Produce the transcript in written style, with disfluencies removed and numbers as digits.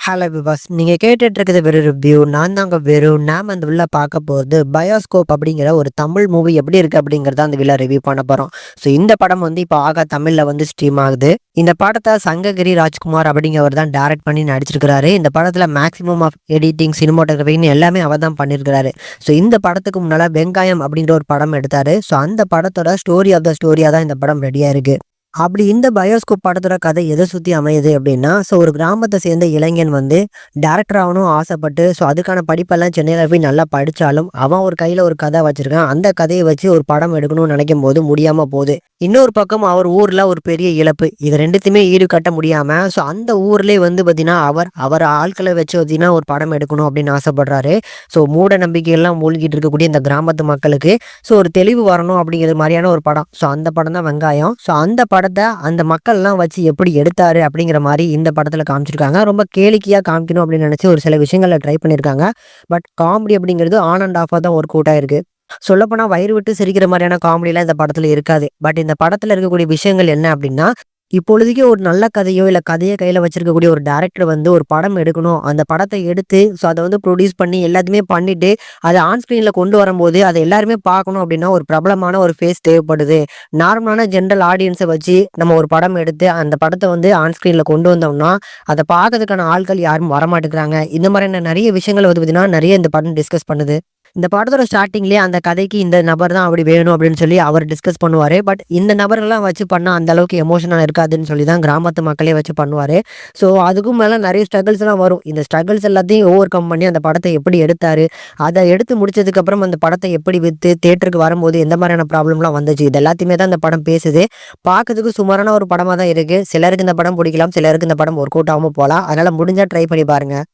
Hello விவாஸ், நீங்க கேட்டுட்டு இருக்கிறது வெறும் ரிவ்யூ. நான் தாங்க வெறு. நாம அந்த உள்ள பார்க்க போறது பயோஸ்கோப் அப்படிங்கிற ஒரு தமிழ் மூவி எப்படி இருக்கு அப்படிங்கறத அந்த விழா ரிவ்யூ பண்ண போறோம். ஸோ இந்த படம் வந்து இப்போ ஆகா தமிழ்ல வந்து ஸ்ட்ரீம் ஆகுது. இந்த படத்தை சங்ககிரி ராஜ்குமார் அப்படிங்கிறவர் தான் டைரக்ட் பண்ணி நடிச்சிருக்கிறாரு. இந்த படத்துல மேக்ஸிமம் ஆஃப் எடிட்டிங், சினிமாட்டோகிராஃபின்னு எல்லாமே அவர் தான் பண்ணியிருக்கிறாரு. ஸோ இந்த படத்துக்கு முன்னால வெங்காயம் அப்படின்ற ஒரு படம் எடுத்தாரு. ஸோ அந்த படத்தோட ஸ்டோரி ஆஃப் த ஸ்டோரியா தான் இந்த படம் ரெடியா இருக்கு. அப்படி இந்த பயோஸ்கோப் படத்தோட கதை எதை சுத்தி அமையுது அப்படின்னா, ஒரு கிராமத்தை சேர்ந்த இளைஞன் வந்து டைரக்டர் ஆகணும் ஆசைப்பட்டு, அதுக்கான படிப்பெல்லாம் சென்னையில போய் நல்லா படிச்சாலும், அவன் ஒரு கையில ஒரு கதை வச்சிருக்கான். அந்த கதையை வச்சு ஒரு படம் எடுக்கணும்னு நினைக்கும் போது முடியாம போகுது. இன்னொரு பக்கம் அவர் ஊர்ல ஒரு பெரிய இழப்பு. இது 2த்தையுமே ஈடுகட்ட முடியாம, அந்த ஊர்லயே வந்து பார்த்தீங்கன்னா, அவர் ஆட்களை வச்சு பார்த்தீங்கன்னா, ஒரு படம் எடுக்கணும் அப்படின்னு ஆசைப்படுறாரு. மூட நம்பிக்கையெல்லாம் மூழ்கிட்டு இருக்கக்கூடிய இந்த கிராமத்து மக்களுக்கு ஒரு தெளிவு வரணும் அப்படிங்கிற மாதிரியான ஒரு படம். அந்த படம் தான் வெங்காயம். அந்த படத்தை அந்த மக்கள்லாம் வச்சு எப்படி எடுத்தாரு அப்படிங்கிற மாதிரி இந்த படத்துல காமிச்சிருக்காங்க. ரொம்ப கேளிக்கையா காமிக்கணும் அப்படின்னு நினைச்சு ஒரு சில விஷயங்களை ட்ரை பண்ணியிருக்காங்க. பட் காமெடி அப்படிங்கிறது ஆன் அண்ட் ஆஃபாக தான் ஒர்க் அவுட் ஆயிருக்கு. சொல்லப்போனா வயிறு விட்டு சிரிக்கிற மாதிரியான காமெடிலாம் இந்த படத்துல இருக்காது. பட் இந்த படத்துல இருக்கக்கூடிய விஷயங்கள் என்ன அப்படின்னா, இப்பொழுதைக்கு ஒரு நல்ல கதையோ இல்ல கதையை கையில வச்சிருக்கக்கூடிய ஒரு டைரக்டர் வந்து ஒரு படம் எடுக்கணும். அந்த படத்தை எடுத்து அதை வந்து ப்ரொடியூஸ் பண்ணி எல்லாத்தையுமே பண்ணிட்டு அதை ஆன் ஸ்கிரீன்ல கொண்டு வரும்போது அதை எல்லாருமே பார்க்கணும் அப்படின்னா ஒரு பிரபலமான ஒரு ஃபேஸ் தேவைப்படுது. நார்மலான ஜென்ரல் ஆடியன்ஸை வச்சு நம்ம ஒரு படம் எடுத்து அந்த படத்தை வந்து ஆன் ஸ்கிரீன்ல கொண்டு வந்தோம்னா அதை பார்க்கறதுக்கான ஆட்கள் யாரும் வரமாட்டேங்கிறாங்க. இந்த மாதிரியான நிறைய விஷயங்கள் வந்து பார்த்தீங்கன்னா நிறைய இந்த படம் டிஸ்கஸ் பண்ணுது. இந்த படத்தோட ஸ்டார்டிங்லேயே அந்த கதைக்கு இந்த நபர் தான் அப்படி வேணும் அப்படின்னு சொல்லி அவர் டிஸ்கஸ் பண்ணுவார். பட் இந்த நபர்கள்லாம் வச்சு பண்ணால் அந்த அளவுக்கு எமோஷனல் இருக்காதுன்னு சொல்லி தான் கிராமத்து மக்களே வச்சு பண்ணுவார். அதுக்கும் மேலே நிறைய ஸ்ட்ரகிள்ஸ்லாம் வரும். இந்த ஸ்ட்ரகிள்ஸ் எல்லாத்தையும் ஓவர் கம் பண்ணி அந்த படத்தை எப்படி எடுத்தார், அதை எடுத்து முடிச்சதுக்கப்புறம் அந்த படத்தை எப்படி விற்று தேட்டருக்கு வரும்போது எந்த மாதிரியான ப்ராப்ளம்லாம் வந்துச்சு, இது எல்லாத்தையுமே தான் இந்த படம் பேசுது. பார்க்கறதுக்கு சுமாரான ஒரு படமாக தான் இருக்குது. சிலருக்கு இந்த படம் பிடிக்கலாம், சிலருக்கு இந்த படம் ஒர்க் அவுட் ஆகாமல் போகலாம். அதனால் முடிஞ்சால் ட்ரை பண்ணி பாருங்கள்.